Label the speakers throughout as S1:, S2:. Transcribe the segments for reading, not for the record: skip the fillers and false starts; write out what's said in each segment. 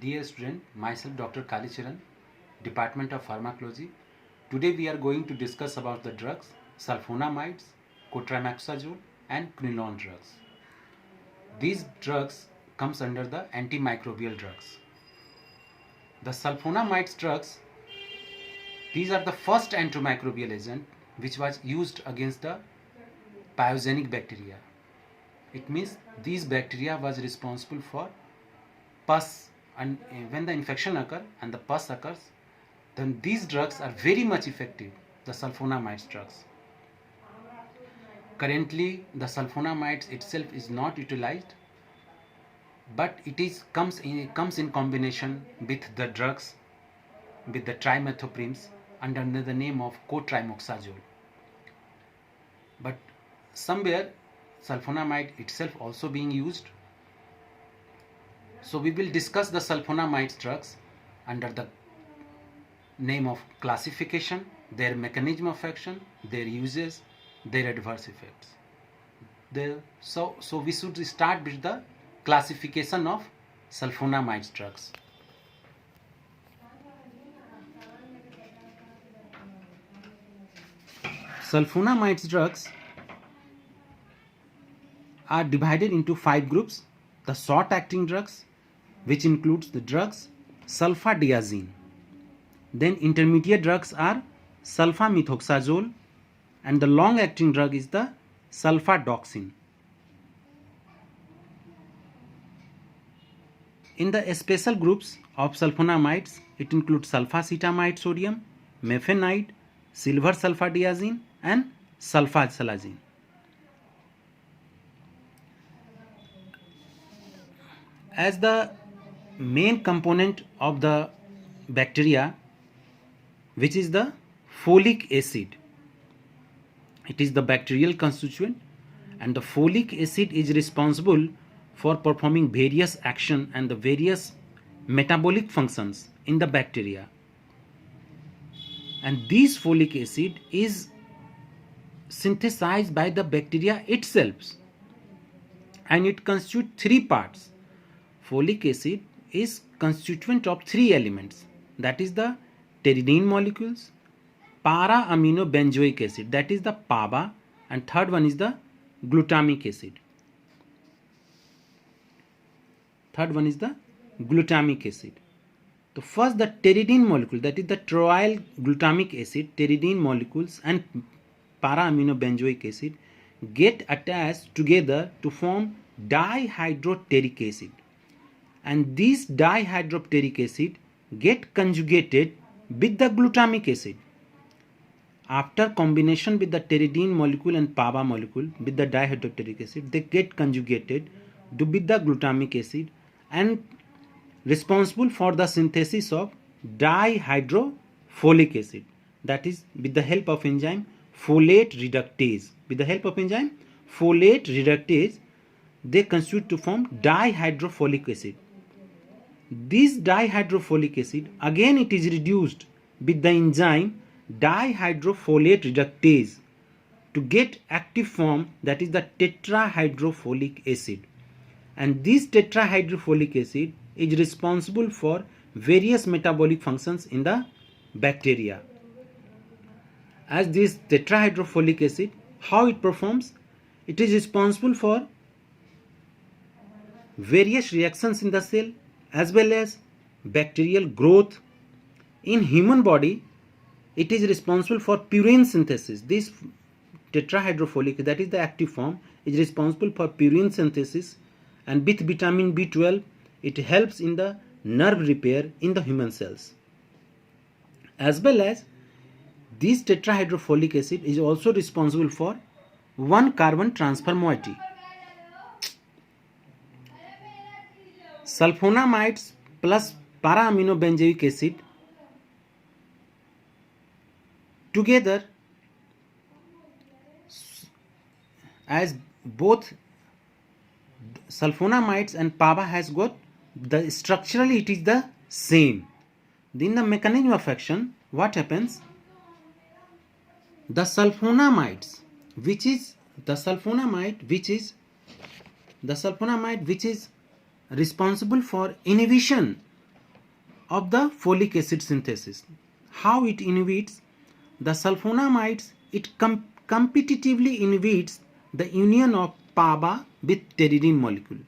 S1: Dear student, myself Dr. Kalicharan, Department of Pharmacology. Today we are going to discuss about the drugs sulfonamides, cotrimoxazole and quinolone drugs. These drugs comes under the antimicrobial drugs. The sulfonamides drugs, these are the first antimicrobial agent which was used against the pyogenic bacteria. It means these bacteria was responsible for pus, and when the infection occurs and the pus occurs, then these drugs are very much effective, the sulfonamides drugs. Currently the sulfonamides itself is not utilized, but it comes in combination with the drugs, with the trimethoprims under the name of cotrimoxazole. But somewhere sulfonamide itself also being used. So we will discuss the sulfonamides drugs under the name of classification, their mechanism of action, their uses, their adverse effects. So we should start with the classification of sulfonamides drugs. Sulfonamides drugs are divided into 5 groups. The short-acting drugs, which includes the drugs sulfadiazine. Then intermediate drugs are sulfamethoxazole, and the long-acting drug is the sulfadoxine. In the special groups of sulfonamides, it includes sulfacetamide sodium, mefenide, silver sulfadiazine and sulfasalazine. As the main component of the bacteria, which is the folic acid, it is the bacterial constituent, and the folic acid is responsible for performing various action and the various metabolic functions in the bacteria. And this folic acid is synthesized by the bacteria itself, and it constitutes 3 parts. Folic acid is constituent of 3 elements, that is the pteridine molecules, para-aminobenzoic acid, that is the PABA, and third one is the glutamic acid. So first the pteridine molecule, that is the triol glutamic acid, pteridine molecules and para-aminobenzoic acid get attached together to form dihydropteric acid, and this dihydropteric acid get conjugated with the glutamic acid. After combination with the pteridine molecule and PABA molecule with the dihydropteric acid, they get conjugated with the glutamic acid and responsible for the synthesis of dihydrofolic acid, that is with the help of enzyme folate reductase. They constitute to form dihydrofolic acid. This dihydrofolic acid again it is reduced with the enzyme dihydrofolate reductase to get active form, that is the tetrahydrofolic acid. And this tetrahydrofolic acid is responsible for various metabolic functions in the bacteria. As this tetrahydrofolic acid, how it performs? It is responsible for various reactions in the cell as well as bacterial growth. In human body, it is responsible for purine synthesis. This tetrahydrofolic, that is the active form, is responsible for purine synthesis, and with vitamin B12 it helps in the nerve repair in the human cells. As well as this tetrahydrofolic acid is also responsible for 1 carbon transfer moiety. Sulfonamides plus para-aminobenzoic acid together, as both sulfonamides and PABA has got the structurally it is the same. In the mechanism of action, what happens? The sulfonamide which is responsible for inhibition of the folic acid synthesis. How it inhibits? The sulfonamides, it competitively inhibits the union of PABA with pteridine molecule.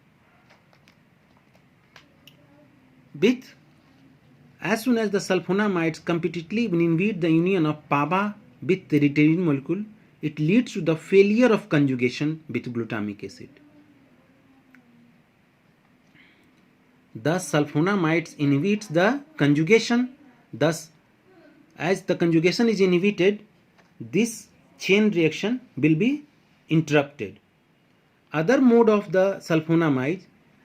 S1: As soon as the sulfonamides competitively inhibit the union of PABA with pteridine molecule, it leads to the failure of conjugation with glutamic acid. Thus, sulfonamides inhibits the conjugation. Thus, as the conjugation is inhibited, this chain reaction will be interrupted. Other mode of the sulfonamide,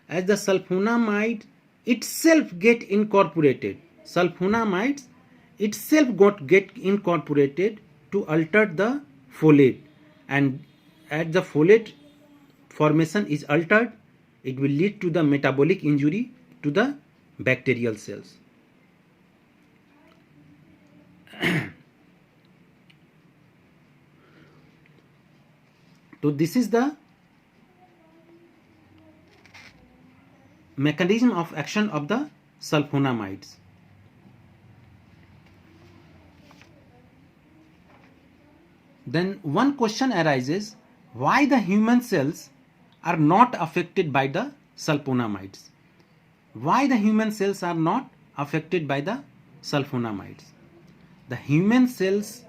S1: as the sulfonamide itself get incorporated, sulfonamides itself get incorporated to alter the folate, and as the folate formation is altered, it will lead to the metabolic injury to the bacterial cells. So this is the mechanism of action of the sulfonamides. Then one question arises, why the human cells are not affected by the sulfonamides? Why the human cells are not affected by the sulfonamides? The human cells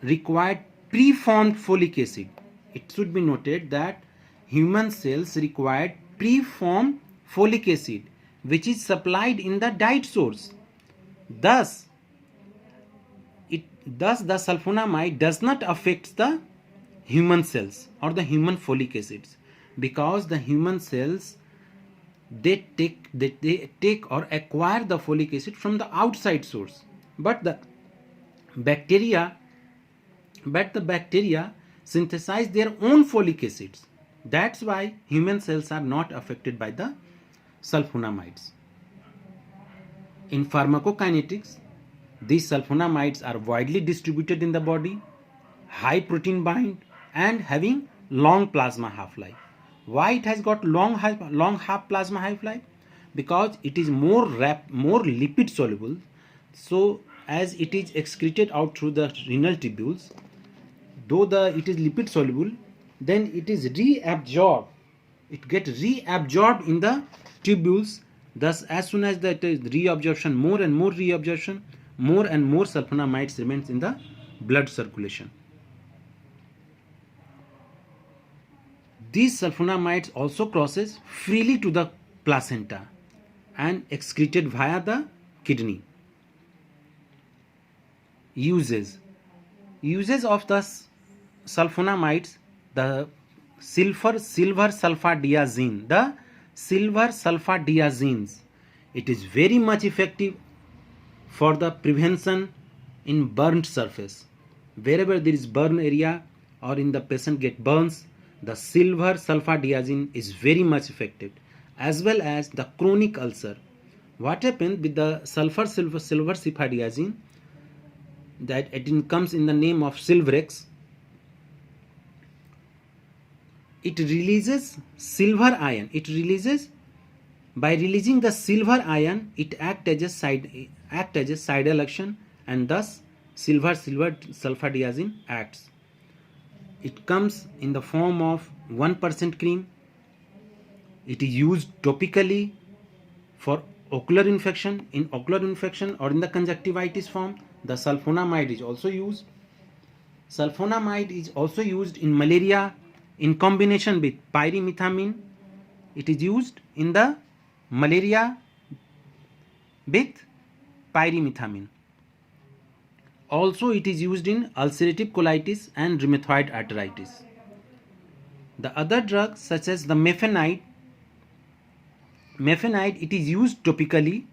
S1: require preformed folic acid. It should be noted that human cells require preformed folic acid, which is supplied in the diet source. Thus, the sulfonamide does not affect the human cells or the human folic acids, because the human cells they take or acquire the folic acid from the outside source, but the bacteria synthesize their own folic acids. That's why human cells are not affected by the sulfonamides. In pharmacokinetics, these sulfonamides are widely distributed in the body, high protein bind, and having long plasma half-life. Why it has got long plasma half-life? Because it is more lipid soluble. So as it is excreted out through the renal tubules, though it is lipid soluble, then it is reabsorbed. It gets reabsorbed in the tubules. Thus, as soon as that is reabsorption, more and more reabsorption, more and more sulfonamides remains in the blood circulation. These sulfonamides also crosses freely to the placenta and excreted via the kidney. Uses of the sulfonamides: the silver sulfadiazine. The silver sulfadiazines, it is very much effective for the prevention in burnt surface. Wherever there is burn area or in the patient get burns, the silver sulfadiazine is very much effective, as well as the chronic ulcer. What happens with the silver sulfadiazine? That it comes in the name of Silverex. It releases silver ion. By releasing the silver ion, it act as a sidal action, and thus silver sulfadiazine acts. It comes in the form of 1% cream. It is used topically for ocular infection. In ocular infection or in the conjunctivitis form, the sulfonamide is also used. Sulfonamide is also used in malaria in combination with pyrimethamine. It is used in the malaria with pyrimethamine. Also, it is used in ulcerative colitis and rheumatoid arthritis. The other drugs, such as the mefenide, it is used topically.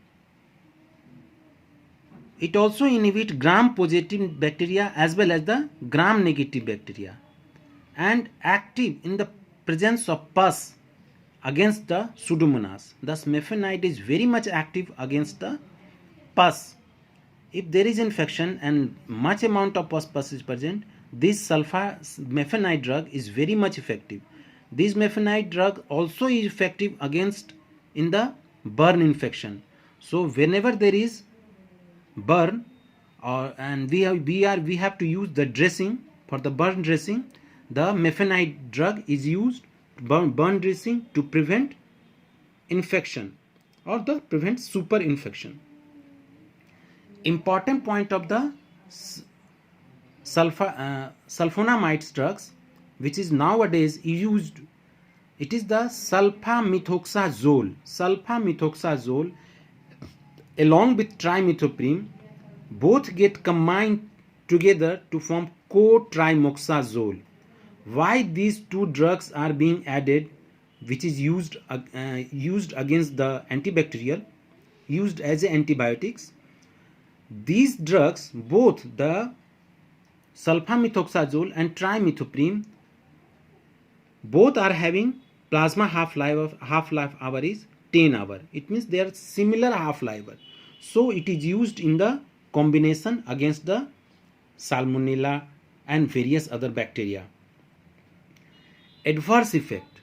S1: It also inhibits gram-positive bacteria as well as the gram-negative bacteria, and active in the presence of pus against the Pseudomonas. Thus, mefenide is very much active against the pus. If there is infection and much amount of pus is present, this mefenide drug is very much effective. This mefenide drug also is effective against in the burn infection. So whenever there is burn, and we have to use the dressing for the burn dressing, the mefenide drug is used, burn dressing, to prevent infection or the prevent super infection. Important point of the sulfonamides drugs, which is nowadays used, it is the sulfamethoxazole. Sulfamethoxazole along with trimethoprim both get combined together to form cotrimoxazole. Why these two drugs are being added, which is used against the antibacterial, used as antibiotics? These drugs, both the sulfamethoxazole and trimethoprim, both are having plasma half-life hour is 10 hour. It means they are similar half-life. So it is used in the combination against the salmonella and various other bacteria. Adverse effect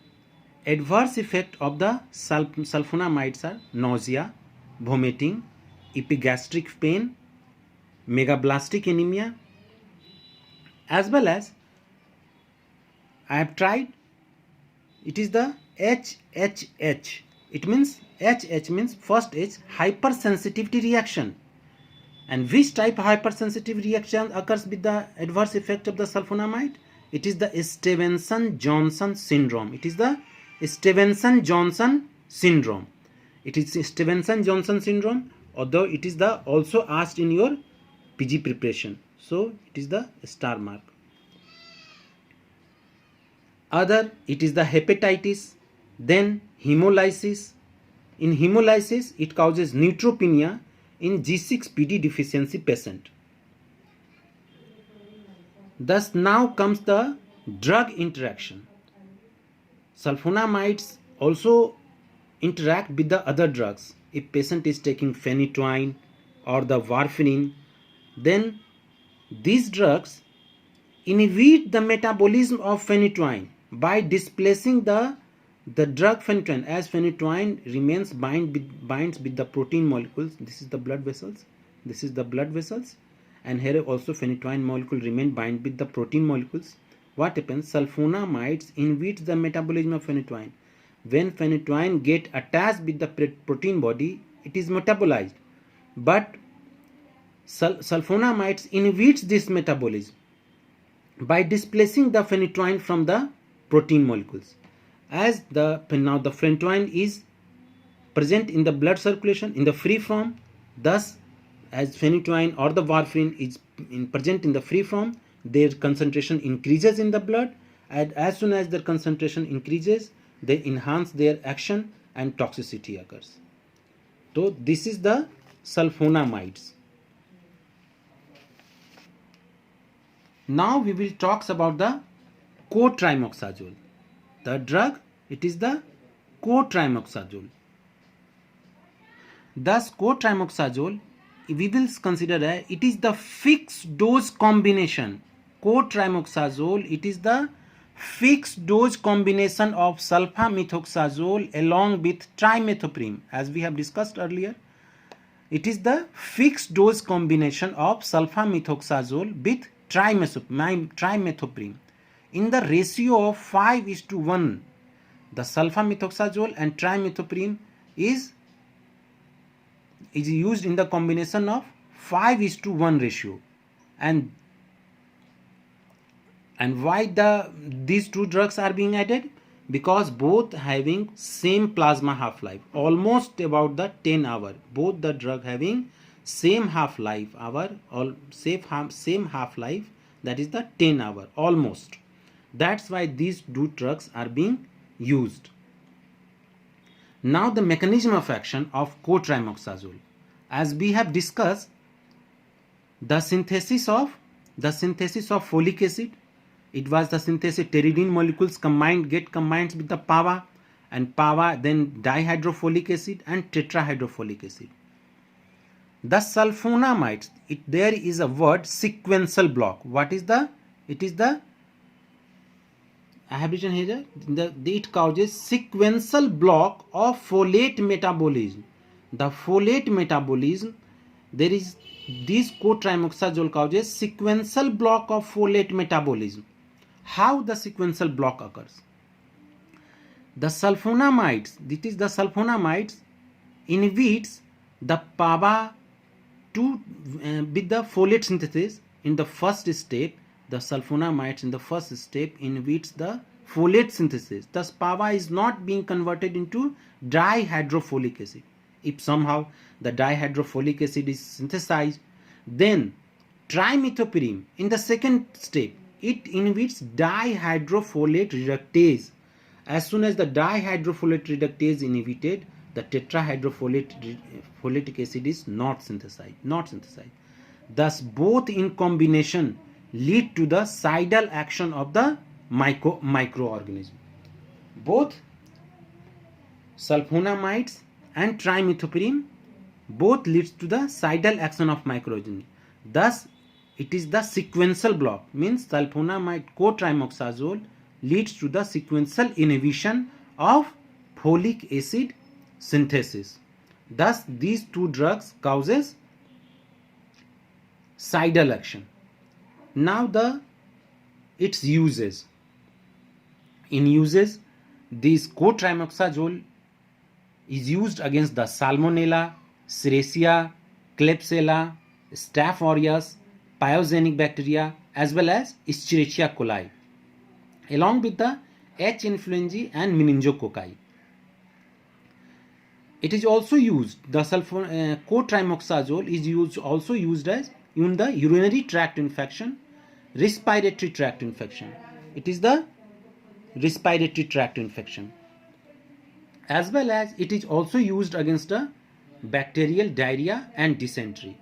S1: of the sulfonamides are nausea, vomiting, epigastric pain, megablastic anemia, as well as I have tried, it is the HHH. It means HH means first H, hypersensitivity reaction. And which type of hypersensitive reaction occurs with the adverse effect of the sulfonamide? It is the Stevenson-Johnson syndrome. It is the Stevenson-Johnson syndrome. It is Stevenson-Johnson syndrome, although it is the also asked in your PG preparation. So it is the star mark. Other, it is the hepatitis, then hemolysis. In hemolysis, it causes neutropenia in G6PD deficiency patient. Thus now comes the drug interaction. Sulfonamides also interact with the other drugs. If patient is taking phenytoin or the warfarin, then these drugs inhibit the metabolism of phenytoin by displacing the drug phenytoin, as phenytoin remains binds with the protein molecules. This is the blood vessels. This is the blood vessels, and here also phenytoin molecule remain bind with the protein molecules. What happens? Sulfonamides inhibits the metabolism of phenytoin. When phenytoin get attached with the protein body, it is metabolized. But sulfonamides inhibits this metabolism by displacing the phenytoin from the protein molecules. As now the phenytoin is present in the blood circulation in the free form, thus as phenytoin or the warfarin is present in the free form, their concentration increases in the blood, and as soon as their concentration increases, they enhance their action and toxicity occurs. So this is the sulfonamides. Now we will talk about the cotrimoxazole. The drug, it is the cotrimoxazole. Thus cotrimoxazole, we will consider it is the fixed dose combination. Cotrimoxazole, it is the fixed dose combination of sulfamethoxazole along with trimethoprim, as we have discussed earlier. It is the fixed dose combination of sulfamethoxazole with trimethoprim in the ratio of 5:1. The sulfamethoxazole and trimethoprim is used in the combination of 5:1 ratio. And why these two drugs are being added? Because both having same plasma half-life, almost about the 10 hour. Both the drug having same half-life hour, same half-life, that is the 10 hour almost. That's why these two drugs are being used. Now the mechanism of action of cotrimoxazole. As we have discussed, the synthesis of folic acid, it was the synthesis pteridine molecules get combined with the PAVA, and PAVA then dihydrofolic acid and tetrahydrofolic acid. The sulfonamides, there is a word sequential block. What is the? It is the, I have written here, it causes sequential block of folate metabolism. the folate metabolism, there is this cotrimoxazole causes sequential block of folate metabolism. How the sequential block occurs? The sulfonamides, this is the sulfonamides, inhibits the PABA to with the folate synthesis. In the first step, the sulfonamides in the first step inhibits the folate synthesis. Thus, PABA is not being converted into dihydrofolic acid. If somehow the dihydrofolic acid is synthesized, then trimethoprim in the second step, it inhibits dihydrofolate reductase. As soon as the dihydrofolate reductase is inhibited, the tetrahydrofolic acid is not synthesized. Thus, both in combination lead to the cidal action of the microorganism. Both sulfonamides and trimethoprim both leads to the cidal action of microorganism. Thus, it is the sequential block, means sulfonamide cotrimoxazole leads to the sequential inhibition of folic acid synthesis. Thus, these two drugs causes cidal action. Now its uses. In uses, this cotrimoxazole is used against the Salmonella, Serratia, Klebsiella, Staph aureus, pyogenic bacteria, as well as Escherichia coli, along with the H. influenzae and meningococci. It is also used, the cotrimoxazole is also used as in the urinary tract infection, respiratory tract infection. It is the respiratory tract infection, as well as it is also used against the bacterial diarrhea and dysentery.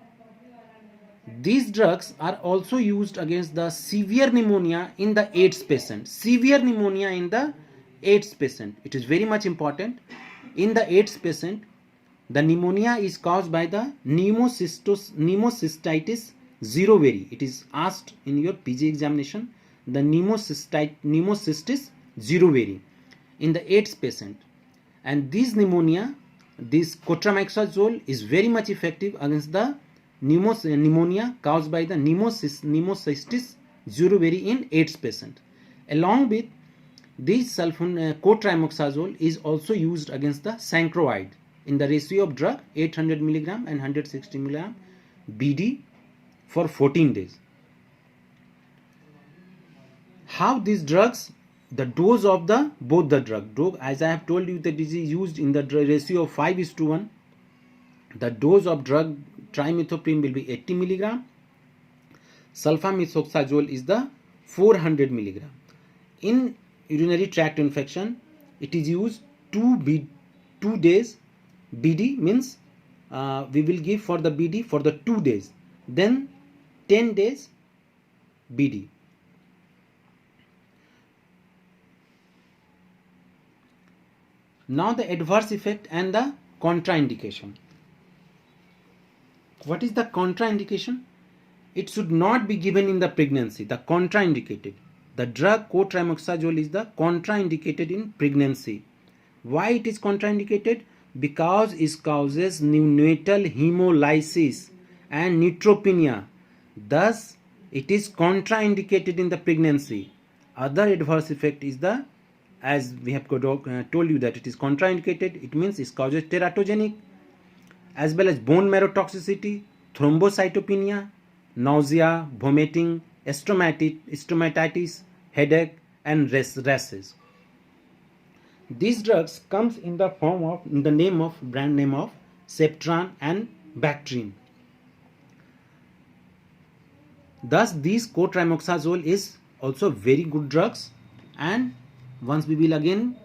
S1: These drugs are also used against the severe pneumonia in the AIDS patient. Severe pneumonia in the AIDS patient. It is very much important. In the AIDS patient, the pneumonia is caused by the pneumocystis zeroviri. It is asked in your PG examination, the pneumocystis zeroviri in the AIDS patient. And this pneumonia, this cotrimoxazole is very much effective against the pneumonia caused by the pneumocystis zeroviri in AIDS patient. Along with this cotrimoxazole is also used against the chancroid in the ratio of drug 800 mg and 160 mg BD for 14 days. How these drugs, the dose of both the drug, as I have told you, that is used in the ratio of 5:1. The dose of drug trimethoprim will be 80 mg. Sulfamethoxazole is the 400 mg. In urinary tract infection, it is used 2 days BD, means we will give for the BD for the 2 days, then 10 days BD. Now the adverse effect and the contraindication. What is the contraindication? It should not be given in the pregnancy. The contraindicated. The drug cotrimoxazole is the contraindicated in pregnancy. Why it is contraindicated? Because it causes neonatal hemolysis and neutropenia. Thus, it is contraindicated in the pregnancy. Other adverse effect is the, as we have told you that it is contraindicated, it means it causes teratogenic, as well as bone marrow toxicity, thrombocytopenia, nausea, vomiting, stomatitis, headache, and rashes. These drugs comes in the form of, in the brand name of Septran and Bactrim. Thus, these cotrimoxazole is also very good drugs, and once we will again,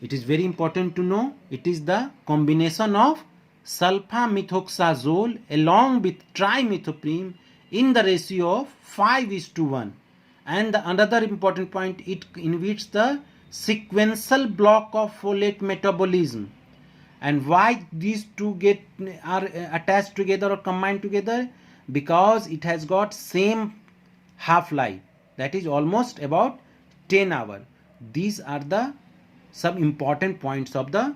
S1: it is very important to know, it is the combination of sulfamethoxazole along with trimethoprim in the ratio of 5:1. And the another important point, it inhibits the sequential block of folate metabolism. And why these two are attached together or combined together? Because it has got same half-life, that is almost about 10 hours. These are the some important points of the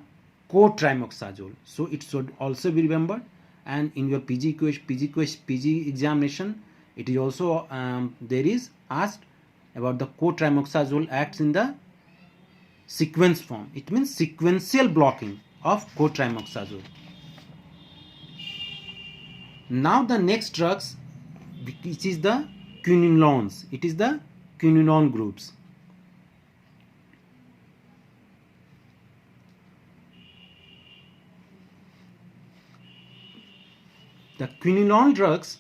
S1: cotrimoxazole. So it should also be remembered, and in your PG examination, it is also there is asked about the cotrimoxazole acts in the sequence form. It means sequential blocking of cotrimoxazole. Now the next drugs, which is the quinolones. It is the quinolone groups. The quinolone drugs,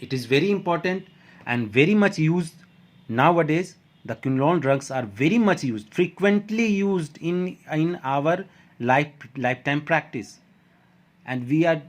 S1: it is very important and very much used nowadays. The quinolone drugs are very much used, frequently used in our lifetime practice, and we are